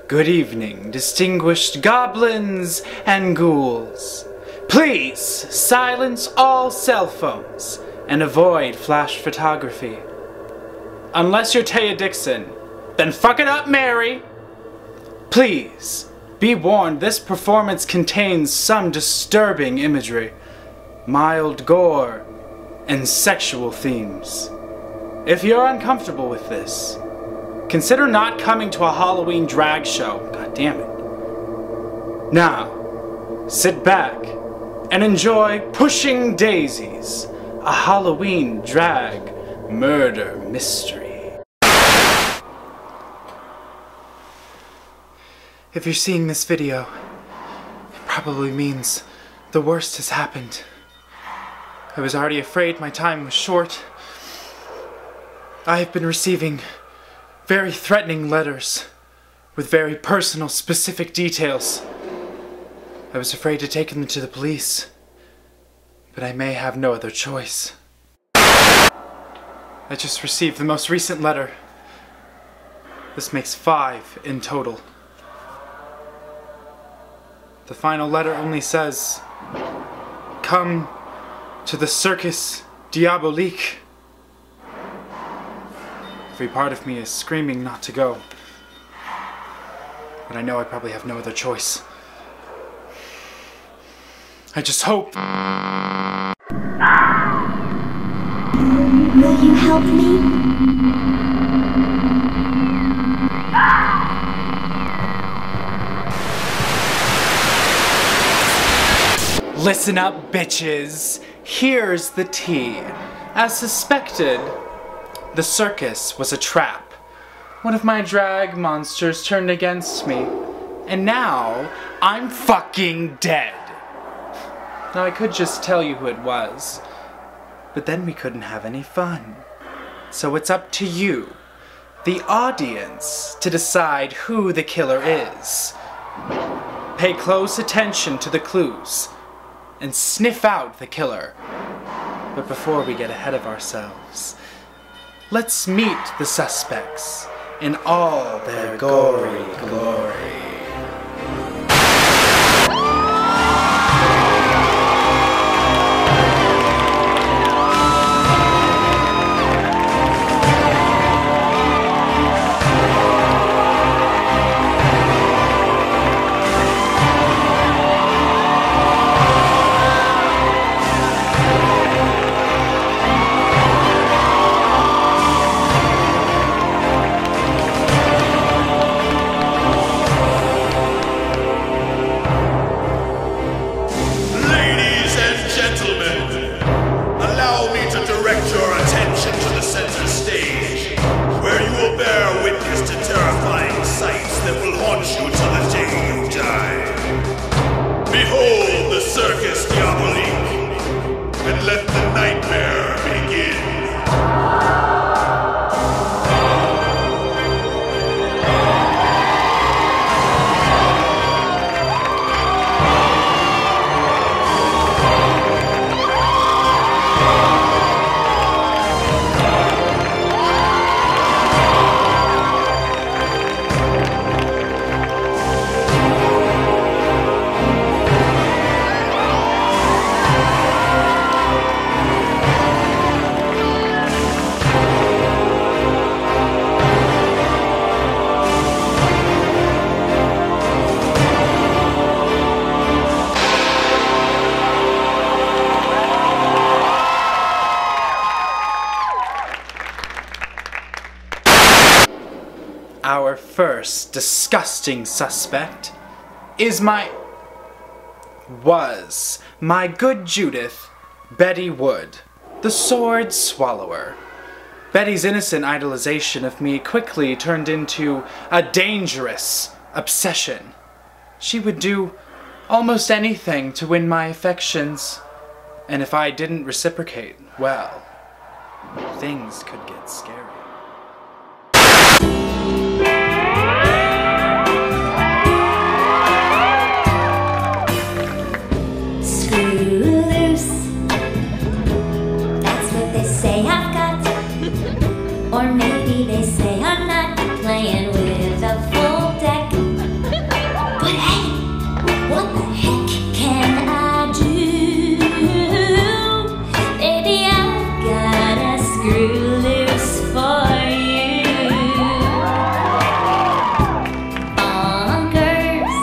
Good evening, distinguished goblins and ghouls. Please silence all cell phones and avoid flash photography. Unless you're Taya Dixon, then fuck it up, Mary. Please be warned, this performance contains some disturbing imagery, mild gore, and sexual themes. If you're uncomfortable with this, consider not coming to a Halloween drag show. God damn it. Now, sit back and enjoy Pushing Daisies, a Halloween drag murder mystery. If you're seeing this video, it probably means the worst has happened. I was already afraid my time was short. I have been receiving very threatening letters with very personal, specific details. I was afraid to take them to the police, but I may have no other choice. I just received the most recent letter. This makes 5 in total. The final letter only says, "Come to the Circus Diabolique." Every part of me is screaming not to go, but I know I probably have no other choice. I just hope. Will you help me? Listen up, bitches. Here's the tea. As suspected, the circus was a trap. One of my drag monsters turned against me, and now I'm fucking dead. Now I could just tell you who it was, but then we couldn't have any fun. So it's up to you, the audience, to decide who the killer is. Pay close attention to the clues and sniff out the killer. But before we get ahead of ourselves, let's meet the suspects in all their gory glory. Our first disgusting suspect was my good Judith, Betty Wood, the Sword Swallower. Betty's innocent idolization of me quickly turned into a dangerous obsession. She would do almost anything to win my affections, and if I didn't reciprocate, well, things could get scary. Or maybe they say I'm not playing with a full deck. But hey, what the heck can I do? Baby, I've got a screw loose for you. Bonkers,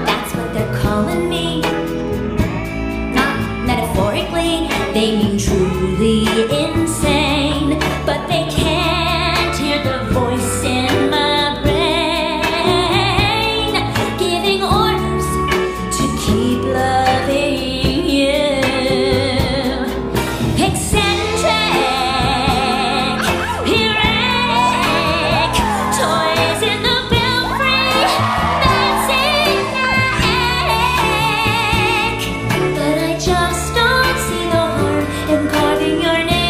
that's what they're calling me. Not metaphorically, they mean truly insane. But they can't hear the voice in my brain giving orders to keep loving you. Eccentric, erratic, toys in the belfry, that's in my attic. But I just don't see the harm in carving your name.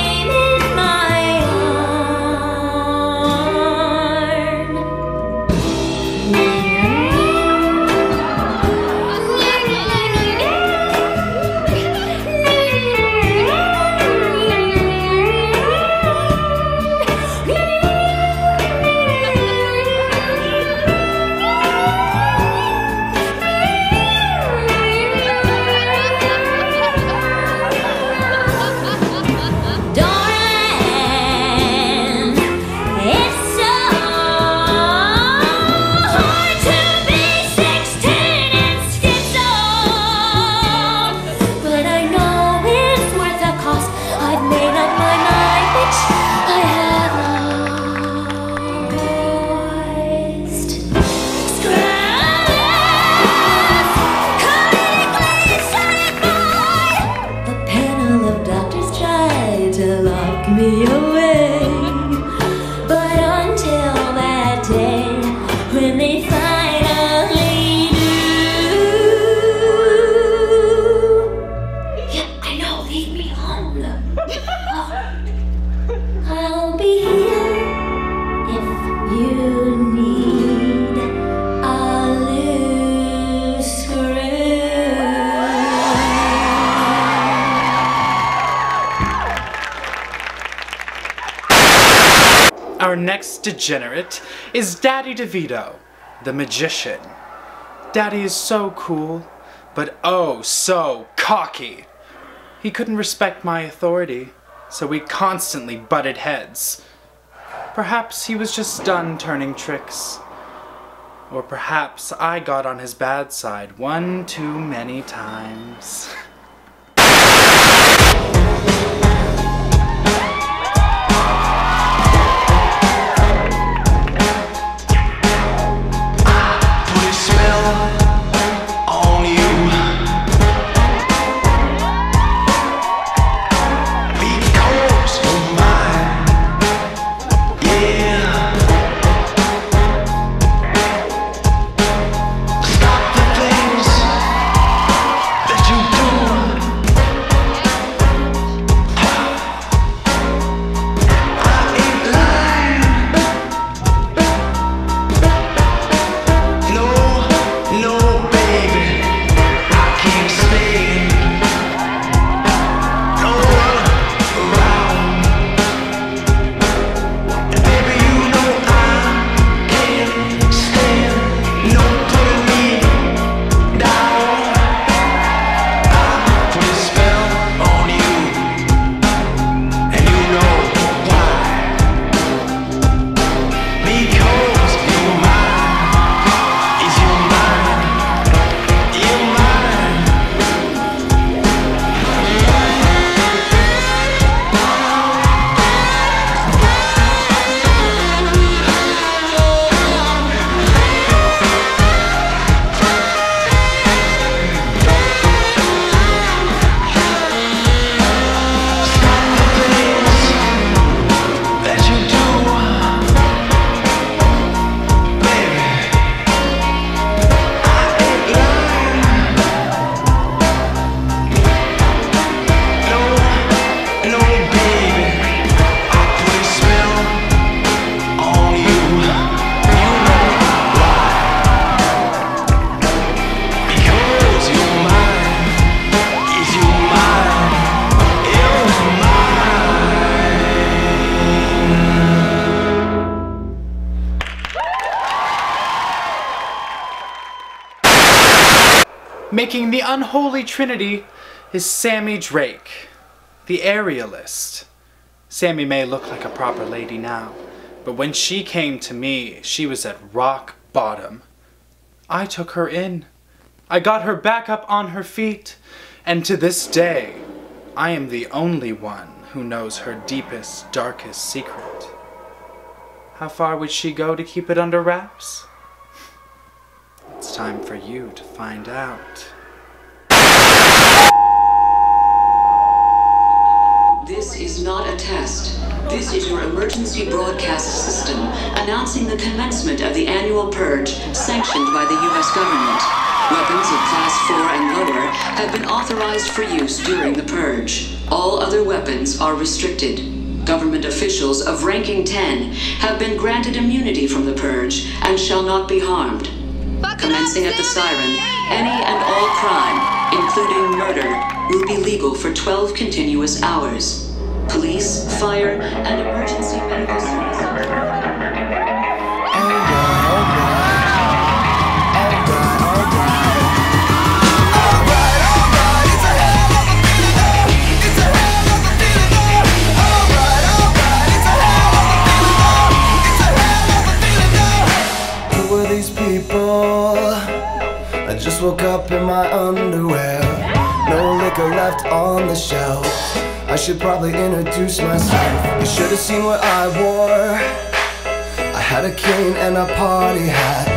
Me away, but until that day when they finally do, yeah, I know, leave me alone. I'll be here if you need a loose screw. Our next degenerate is Daddy Devito, the magician. Daddy is so cool, but oh so cocky. He couldn't respect my authority, so we constantly butted heads. Perhaps he was just done turning tricks. Or perhaps I got on his bad side one too many times. Stop the things that you do. making the unholy trinity is Sammy Drake, the aerialist. Sammy may look like a proper lady now, but when she came to me, she was at rock bottom. I took her in. I got her back up on her feet, and to this day, I am the only one who knows her deepest, darkest secret. How far would she go to keep it under wraps? It's time for you to find out. This is not a test. This is your emergency broadcast system announcing the commencement of the annual purge sanctioned by the U.S. government. Weapons of Class 4 and lower have been authorized for use during the purge. All other weapons are restricted. Government officials of ranking 10 have been granted immunity from the purge and shall not be harmed. Commencing at the siren, any and all crime, including murder, will be legal for 12 continuous hours. Police, fire, and emergency medical services. Who are these people? I just woke up in my underwear. No liquor left on the shelf. I should probably introduce myself. You should have seen what I wore. I had a cane and a party hat.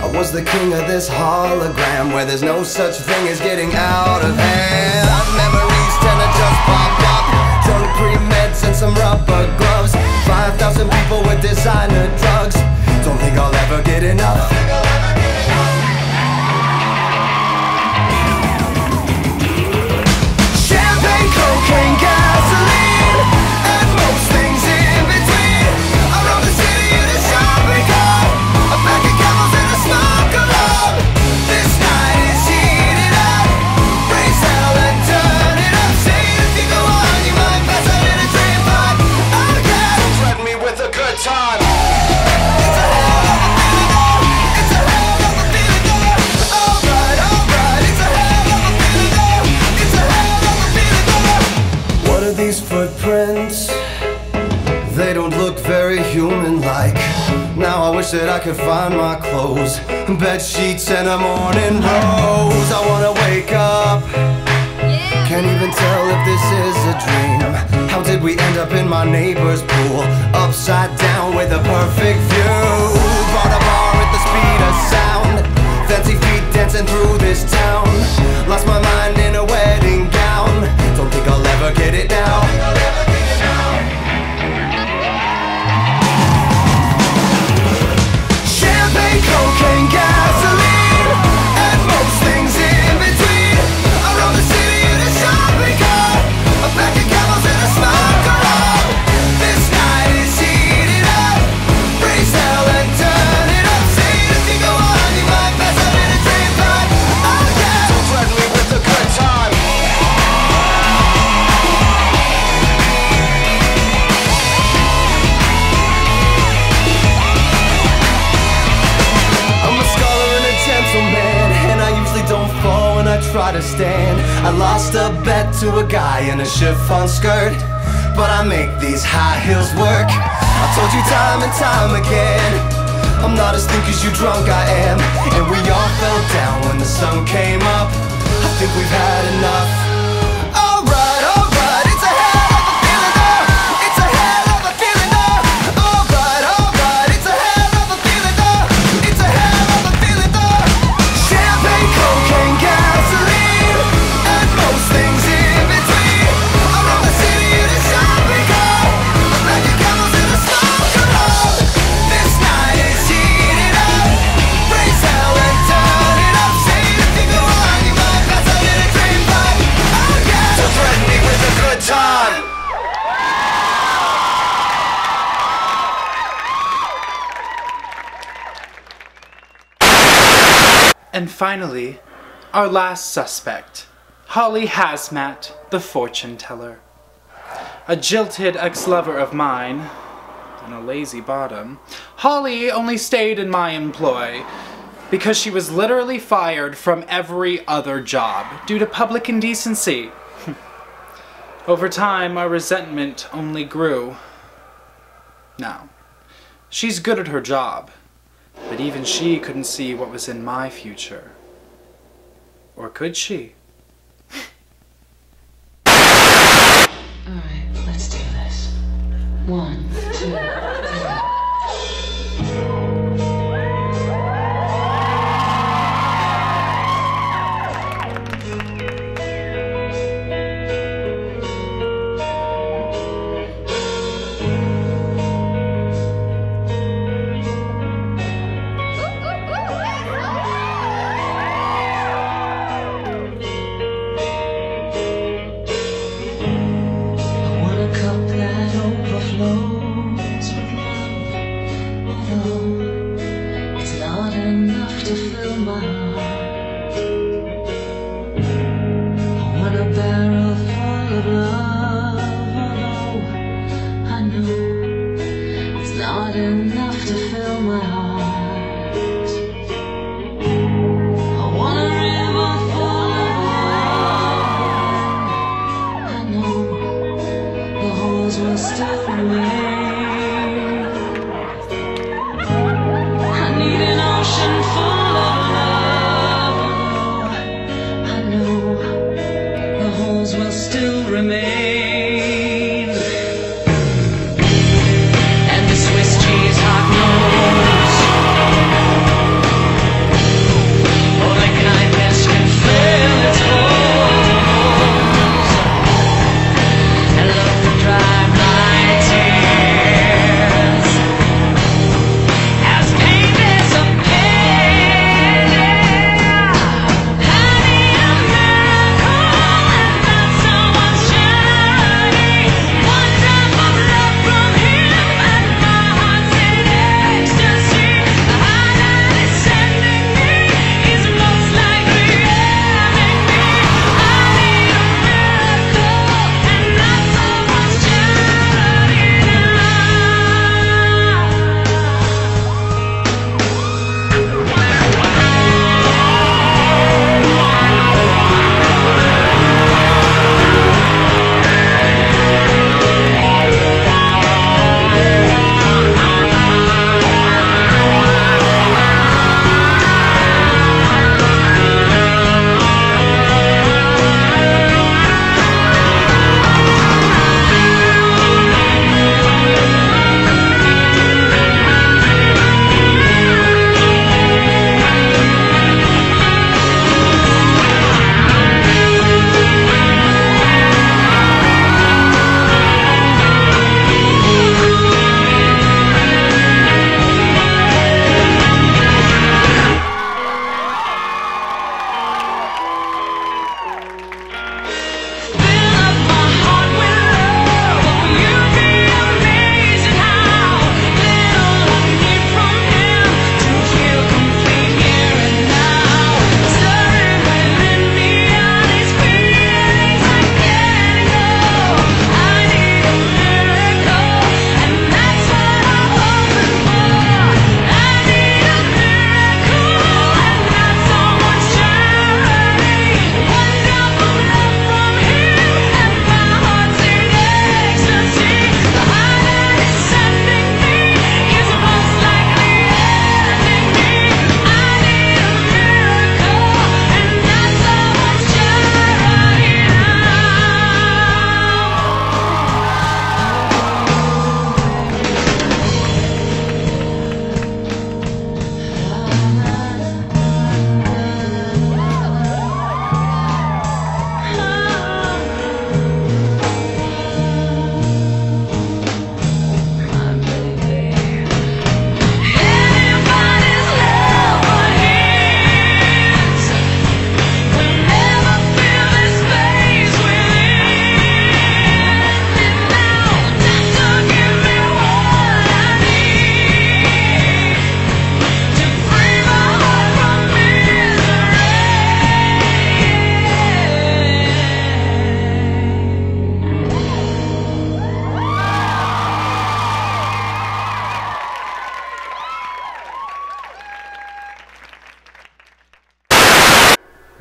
I was the king of this hologram where there's no such thing as getting out of hand. Memories tend to just pop up. Drunk pre-meds and some rubber gloves. 5,000 people with designer drugs. Don't think I'll ever get enough. Champagne, cocaine, gasoline, and most things in between. I run the city in a shopping cart, a pack of camels and a smoke alarm. This night is heated up. Raise hell and turn it up. Say if you go on, you might pass out in a dream pipe. Oh yeah, don't threaten me with a good time. It's a hell of a feeling though. It's a hell of a feeling though. Alright, alright, it's a hell of a feeling though. It's a hell of a feeling though. What are these footprints? They don't look very human-like. Now I wish that I could find my clothes, bed sheets and a morning rose. I wanna wake up. Can't even tell if this is a dream. How did we end up in my neighbor's pool, upside down with a perfect view? Bought a bar at the speed of sound, fancy feet dancing through this town. Lost my mind in a wedding gown. Don't think I'll ever get it now. Champagne, cocaine, gasoline, and most things in between. I run the city in a shopping cart, a pack of camels and a smoke alarm. This night is heated up. Raise hell and turn it up. Say if you go on, you might pass out in a dream pipe. Oh yeah, don't threaten me with a good time. I'm a scholar and a gentleman, and I usually don't fall when I try to stand. I lost a bet to a guy in a chiffon skirt, but I make these high heels work. I told you time and time again, I'm not as thick as you drunk I am. And we all fell down when the sun came up. I think we've had enough. Alright, alright, it's a hell of a feeling though. It's a hell of a feeling though. Alright, alright, it's a hell of a feeling though. It's a hell of a feeling though. Champagne, cocaine, gasoline, and most things in between. I run the city in a shopping cart, a pack of camels and a smoke alarm. This night is heated up. Raise hell and turn it up. Say if you go on, you might pass out in a dream pipe. Oh yeah, don't threaten me with a good time. And finally, our last suspect, Holly Hazmat, the fortune teller. A jilted ex-lover of mine, and a lazy bottom, Holly only stayed in my employ because she was literally fired from every other job due to public indecency. Over time, our resentment only grew. Now, she's good at her job, but even she couldn't see what was in my future. Or could she? Alright, let's do this. 1, 2, 3. And the Swiss cheese hot nose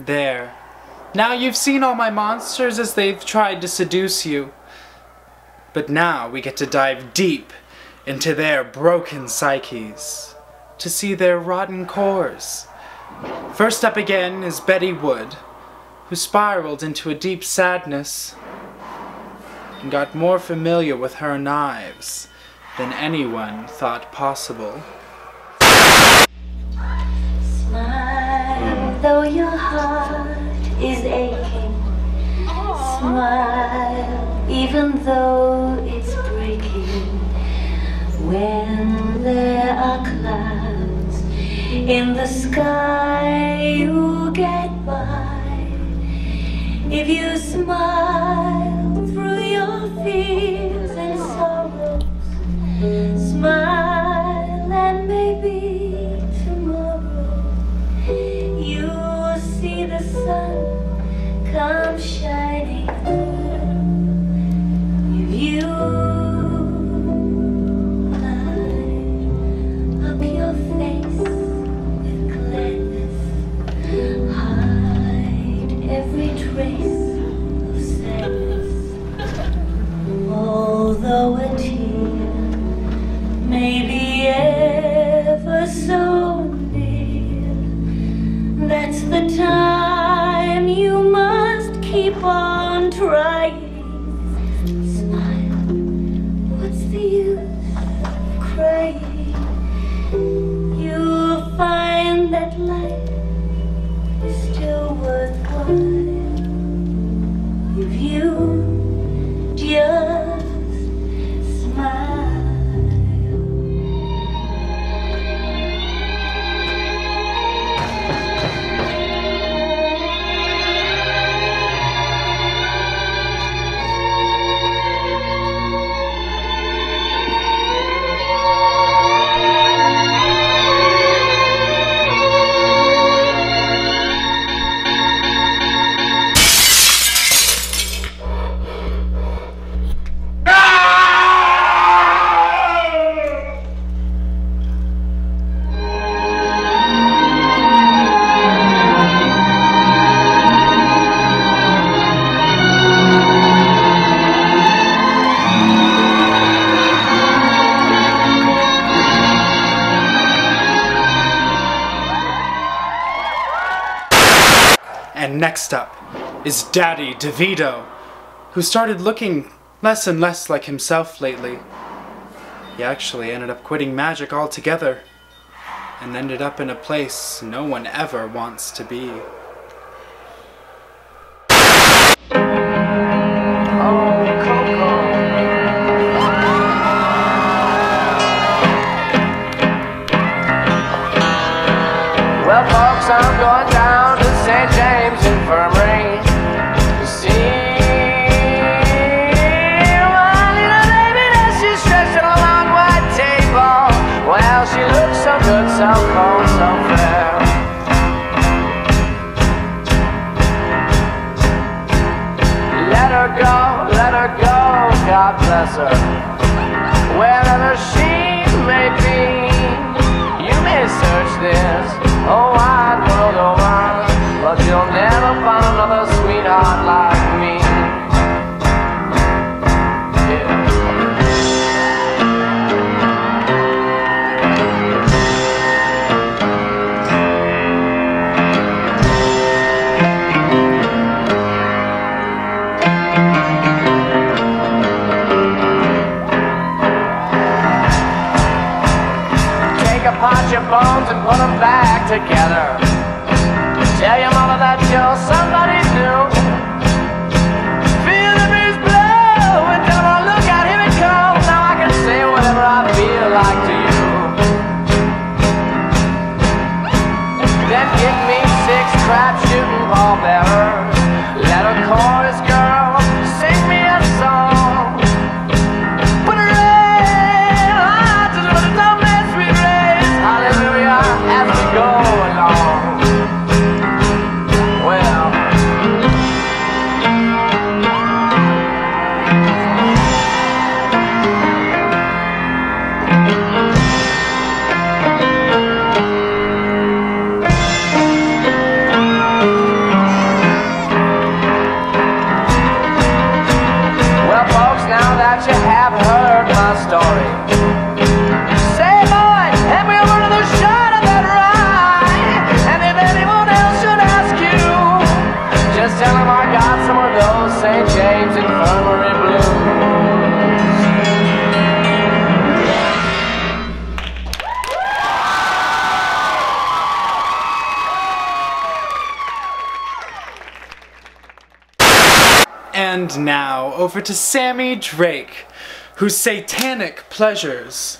There. Now you've seen all my monsters as they've tried to seduce you. But now we get to dive deep into their broken psyches, to see their rotten cores. First up again is Betty Wood, who spiraled into a deep sadness and got more familiar with her knives than anyone thought possible. Smile, though your heart is aching. Smile, even though it's breaking. When there are clouds in the sky, you'll get by. If you smile through your fears and sorrows, smile and maybe tomorrow you'll see the sun come shining through. If you light up your face with gladness, hide every trace of sadness, although a tear may be ever so near, that's the time you must keep on trying. Smile, what's the use of crying? You'll find that life is still worthwhile if you just smile. And next up is Daddy Devito, who started looking less and less like himself lately. He actually ended up quitting magic altogether and ended up in a place no one ever wants to be. Well, folks, I'm going down to St. James Infirmary to see my little baby as she's stretched on a long white table. Well, she looks so good, so cold, so fair. Let her go, God bless her. Wherever she may be, you may search this whole wide world over, but you'll never find another sweetheart like me. Apart your bones and put them back together. Tell your mother that you're somebody new. Feel the breeze blow and tell her, look out, here it comes. Now I can say whatever I feel like to you. Then give me 6 crap shooting pallbearers. Let a chorus girl sing me a song. Put her in, don't mess with race. Hallelujah, as we go along. Well, And now, over to Sammy Drake, whose satanic pleasures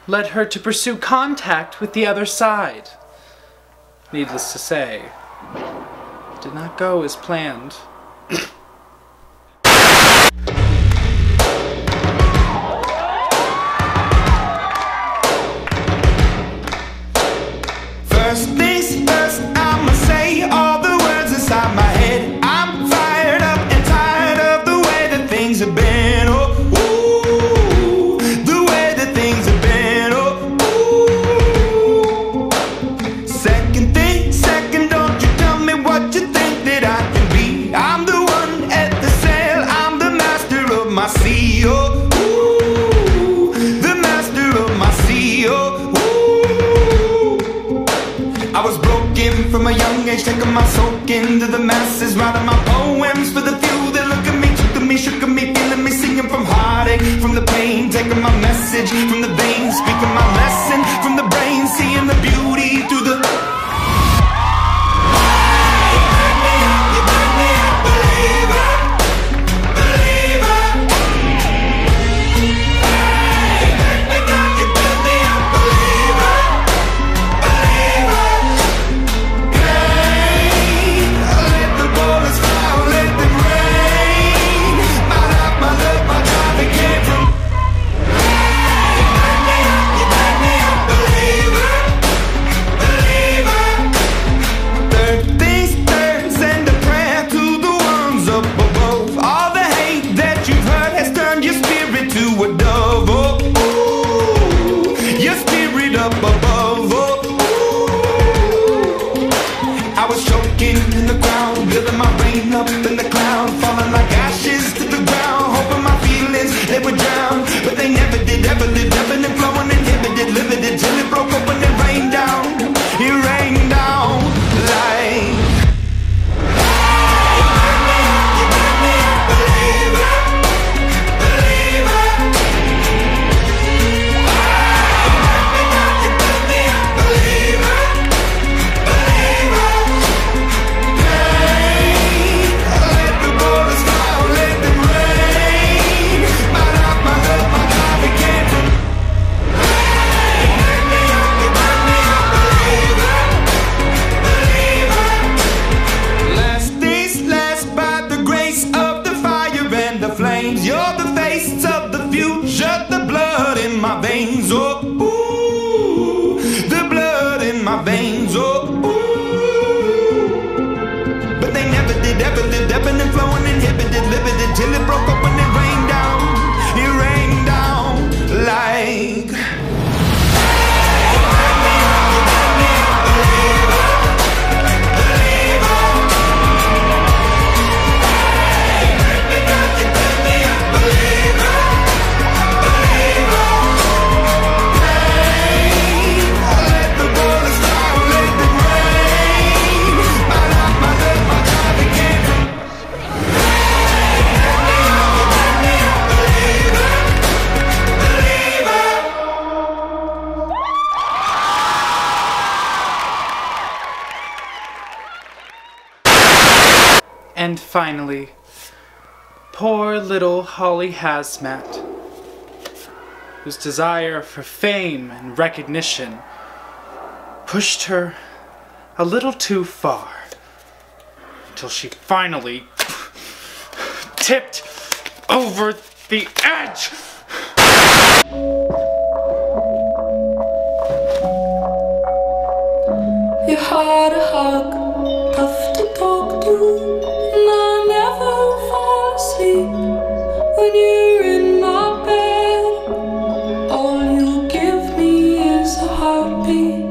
led her to pursue contact with the other side. Needless to say, it did not go as planned. First things first, I'ma say all the words inside my head. I'm fired up and tired of the way that things have been. Oh, ooh, the way that things have been. Oh, ooh. Second thing, second, don't you tell me what you think that I can be. I'm the one at the sail, I'm the master of my sea. Oh, ooh, the master of my sea. Oh, I was broken from a young age, taking my soak into the masses, writing my poems for the few that look at me, took at me, shook at me, feeling me, singing from heartache, from the pain, taking my message from the veins, speaking my lesson from the brain, seeing the beauty through the... You burn me up, believer, believer. You burn me up, believer, believer. Let the bullets fly, let them rain. My life, my love, my drive, it came from. You burn me up, believer, believer. Third things third, send a prayer to the ones up above. All the hate that you've heard has turned your spirit to a dove. Oh, ooh, your spirit up above. Oh, ooh. I was choking in the ground, building my rain up in the cloud, falling like ashes to the ground, hoping my feelings they would drown, but they never did, ever lived, ebbing and flowing, inhibited, limited, till it broke open and rained down. It rained down like. You burn me up, believer, believer. You burn me up, believer, believer. Let the bullets fly, let them rain. My life, my love, my drive, it came from. You burn me up, believer, believer. Last things last, by the grace of the fire and the flames. You're the face of the future, the blood in my veins. Oh, ooh, the blood in my veins. Oh, ooh. But they never did, ever lived, ebbing and flowing, inhibited, limited, till it broke open and rained down. It rained down like. You burn me up, believer, believer. You burn me up, believer, believer. Let the bullets fly, let them rain. My life, my love, my drive, it came from. You burn me up, believer, believer. And finally, poor little Holly Hazmat, whose desire for fame and recognition pushed her a little too far, until she finally tipped over the edge. You're hard to hug, tough to talk to, and I never fall asleep when you're in my bed. All you give me is a heartbeat.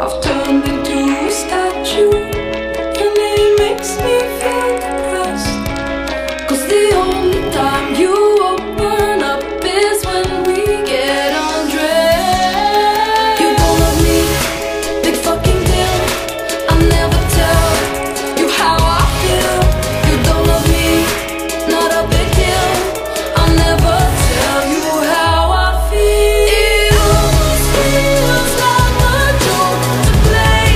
I've turned into a statue, and it makes me feel depressed. 'Cause the only time you open up is when we get undressed. You don't love me, big fucking deal. I'll never tell you how I feel. You don't love me, not a big deal. I'll never tell you how I feel. It almost feels like a joke to play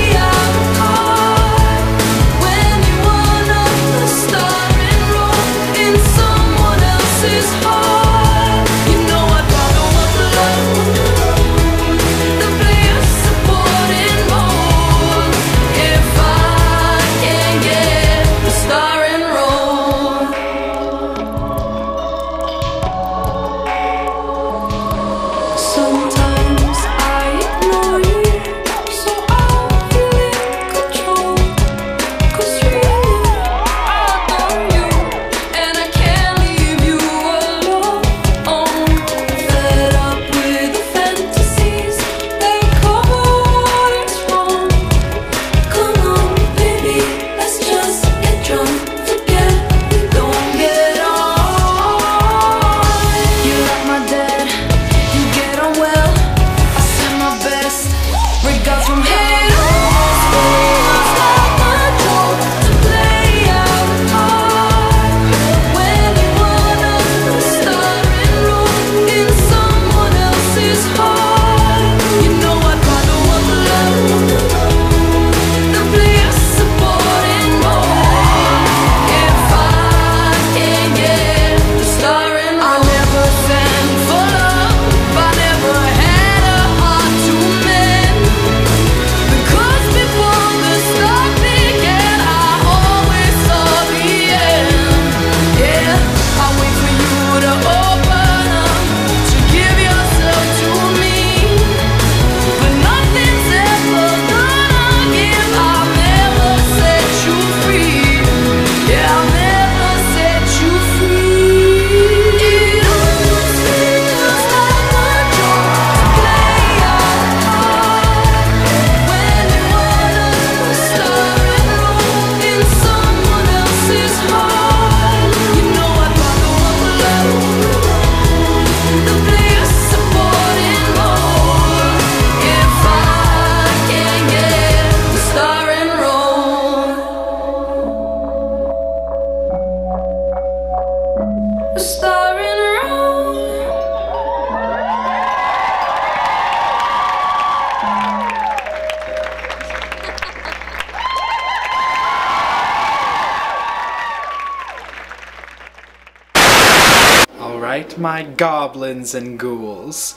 right, my goblins and ghouls.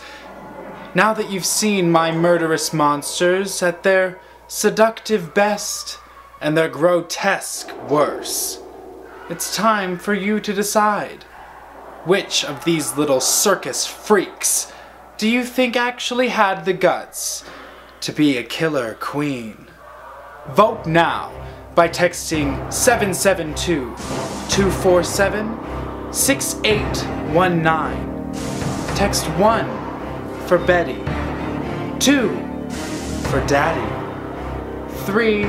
Now that you've seen my murderous monsters at their seductive best and their grotesque worst, it's time for you to decide. Which of these little circus freaks do you think actually had the guts to be a killer queen? Vote now by texting 772-247-6819. Text 1 for Betty, 2 for Daddy, 3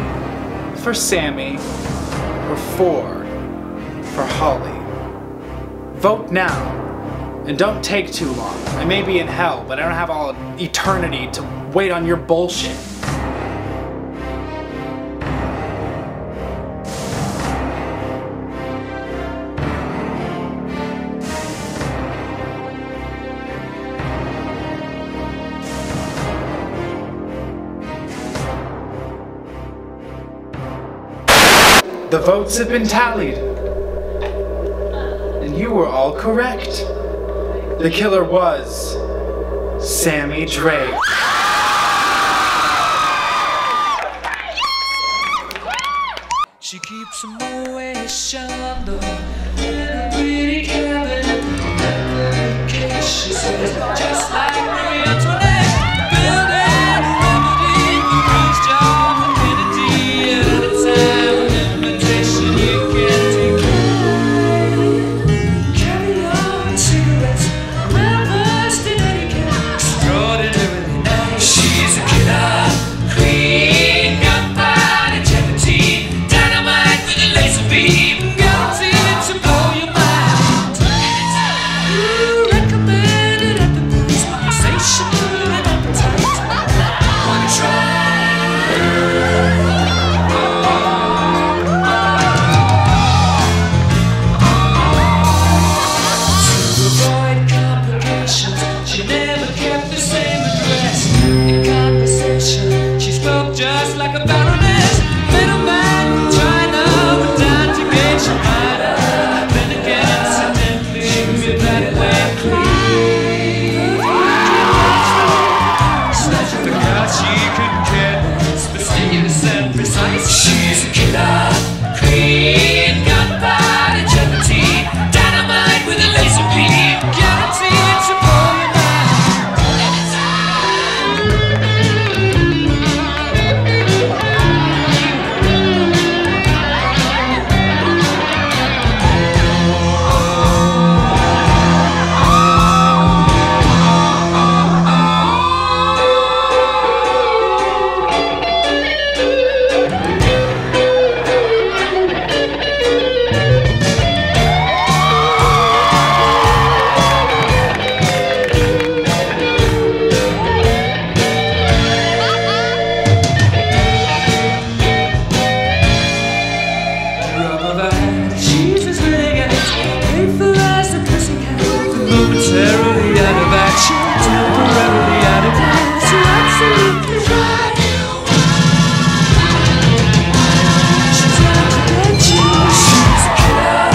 for Sammy, or 4 for Holly. Vote now, and don't take too long. I may be in hell, but I don't have all eternity to wait on your bullshit. The votes have been tallied, and you were all correct. The killer was Sammy Drake. She keeps a motion under a pretty cabin. She says, just like Marie Antoinette, building a remedy for Bruce John Kennedy at a time of invitation you can't decline. Caviar and cigarettes, well-versed in etiquette, extraordinarily nice. She's a killer queen, gunpowder gelatine, dynamite with a laser beam, guaranteed to blow your mind. Ooh, recommended at the booth, insatiable and appetite. Wanna try? To avoid complications, she never kept the same address. In conversation, she spoke just like a baroness. Middleman from China went down to get your mind up. Then again, incidentally, she was that way clean. Such a girl, she couldn't care less, fastidious and precise. She's a killer queen, gunpowder gelatine, dynamite with a laser beam, guaranteed to blow your mind. She's as renegade, playful as a pussycat, momentarily out of action, temporarily out of mind, so absolutely right. She's out to get you. She's a killer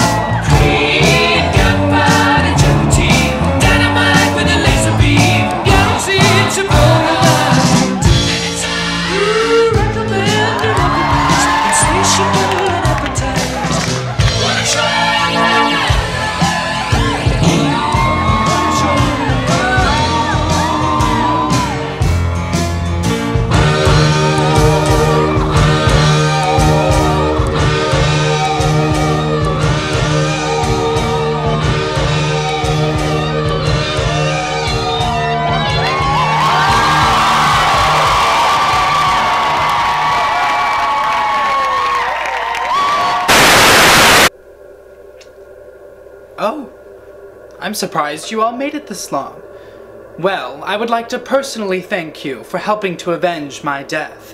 queen, gunpowder gelatine, dynamite with a laser beam, guaranteed to blow your mind. Ooh, recommend and recognize, insatiable and appetite. Wanna try? Oh, I'm surprised you all made it this long. Well, I would like to personally thank you for helping to avenge my death.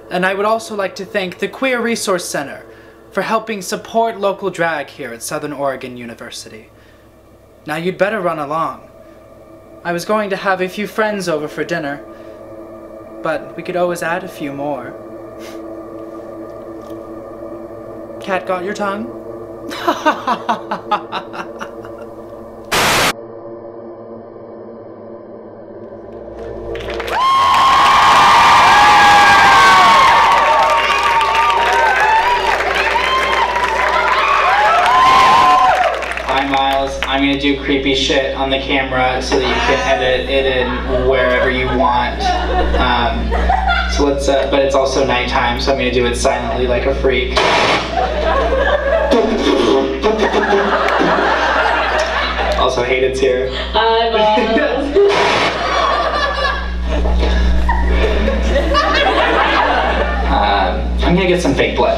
And I would also like to thank the Queer Resource Center for helping support local drag here at Southern Oregon University. Now you'd better run along. I was going to have a few friends over for dinner, but we could always add a few more. Cat got your tongue? gonna do creepy shit on the camera so that you can edit it in wherever you want. So let's, but it's also nighttime, so I'm gonna do it silently like a freak. Also, Hayden's here. Hi, Bob. I'm gonna get some fake blood.